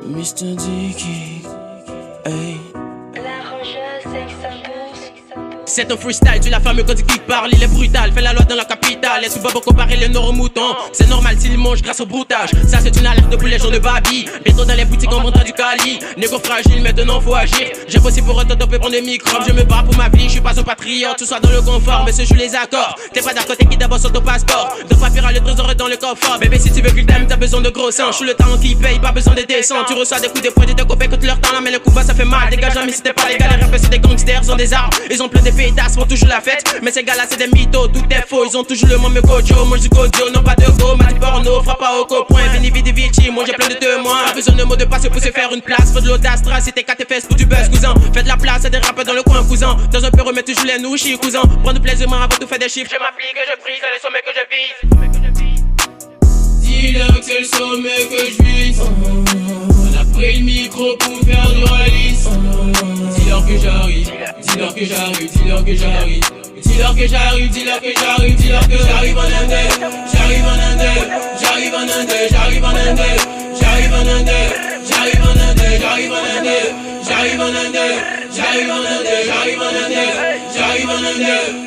Mr. Dicky, hey. C'est un freestyle, tu la fameux code qui parle, il est brutal, fait la loi dans la capitale. Et tout babo comparer les nord aux moutons. C'est normal s'il mange grâce au broutage. Ça c'est une alerte pour les gens de Babi. Bientôt dans les boutiques on montre du Cali. Négo fragile, maintenant faut agir. J'ai bossé pour autotoper prendre des microbes. Je me bats pour ma vie, je suis pas un patriote. Tout soit dans le confort, mais ce joue les accords. T'es pas d'accord, t'es qui d'abord sur ton passeport. De papier à le trésor dans le coffre. Bébé si tu veux qu'il t'aime, t'as besoin de gros seins. Je suis le talent qui paye, pas besoin de descendre. Tu reçois des coups de poing de tes copains quand leur talent. Mais le coup bas ça fait mal, dégage jamais si t'es pas légal. Les rappeurs c'est des gangsters, ils ont des armes. Ils ont plein de pétasses, font toujours la fête. Mais ces gars là c'est des mythos, tout est faux. Ils ont toujours le même gojo, moi je gojo. Non pas de go, m'a dit porno, frappe pas au copoint. Vini vidi vici, moi j'ai plein de témoins. Pas besoin de mots de passe pour se faire une place. Faut de l'audastra, si t'es 4 fesses pour du buzz cousin. Fais de la place à des rappeurs dans le coin cousin. Dans un peu remettre toujours les nouchis cousin. Prends du plaisir moi avant tout faire des chiffres. Je m'applique, je prise, c'est le sommet que je vise. Dis-leur que c'est le sommet que je vise. On a pris le micro pour faire du release. Dis-leur que j'arrive, dis-leur que j'arrive, dis-leur que j'arrive. Dis-leur que j'arrive, dis-leur que j'arrive, dis-leur que j'arrive en Inde. J'arrive en Inde, j'arrive en Inde, j'arrive en Inde. J'arrive en Inde, j'arrive en Inde, j'arrive en Inde. J'arrive en Inde, j'arrive en Inde, j'arrive en Inde. J'arrive en Inde.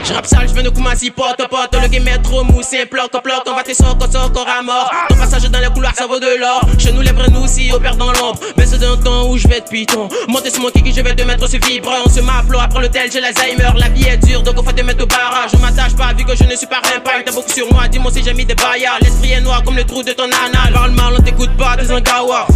J'rappe sale, j'viens de commencer pote. Le game est trop mou, c'est un bloc, on va te soccer à mort. Ton passage dans les couloirs, ça vaut de l'or. Chez nous, les vrais nous aussi opèrent dans l'ombre. Mais c'est d'un temps où je vais être piton. Monter sur mon kiki, je vais te mettre ce vibrant. On se m'appelot, après l'hôtel, j'ai l'Alzheimer. La vie est dure, donc on faut te mettre au barrage. Je m'attache pas, vu que je ne suis pas impact. T'as beaucoup sur moi, dis-moi si j'ai mis des baillards. L'esprit est noir comme le trou de ton anal. Parle mal, on t'écoute pas, t'es un gawa.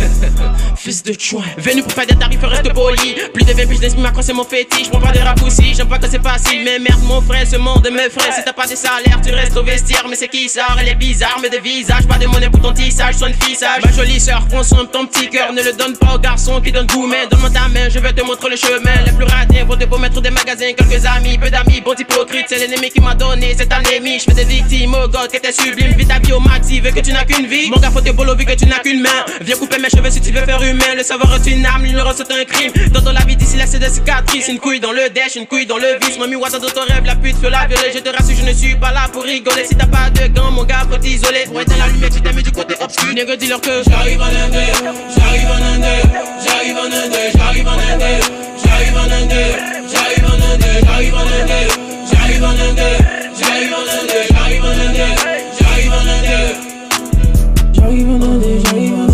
Fils de chouin, venu pour faire des tarifs, reste poli. Plus de 20 piges d'esprit, ma croix c'est mon fétiche. Prends pas des raccourcis, j'aime pas que c'est facile. Mais merde mon frère, ce monde me freine. Si t'as pas de salaire, tu restes au vestiaire. Mais c'est qui ça? Elle est bizarre, mais de visage. Pas de monnaie pour ton tissage, soin de fissage. Ma jolie sœur, consomme ton petit cœur. Ne le donne pas aux garçons qui donnent goût. Mais donne-moi ta main, je vais te montrer le chemin. Les plus ratés vont te promettre des magasins. Quelques amis, peu d'amis, bon hypocrite. C'est l'ennemi qui m'a donné cette anémie. Je fais des victimes, oh God, que t'es sublime. Vis ta vie au maxi, vu que tu n'as qu'une vie. Mon gars, faut te bolo, vu que tu n'as qu'une main. Viens couper mes cheveux si tu veux faire humain. Le savoir est une âme, l'ignorance c'est un crime. Dans la vie d'ici là, c'est des cicatrices. Une couille dans le dash, une couille dans le vice. Mamie, Wata dans ton rêve, la pute, fais la violer. Je te rassure, je ne suis pas là pour rigoler. Si t'as pas de gants, mon gars, faut t'isoler. Pour être dans la lumière, tu t'es mis du côté obscur. Nègre, dis-leur que j'arrive en Inde, j'arrive en Inde, j'arrive en Inde, j'arrive en Inde, j'arrive en Inde, j'arrive en Inde, j'arrive en Inde, j'arrive en Inde, j'arrive en Inde, j'arrive en Inde, j'arrive en Inde, j'arrive en Inde, j'arrive en Inde.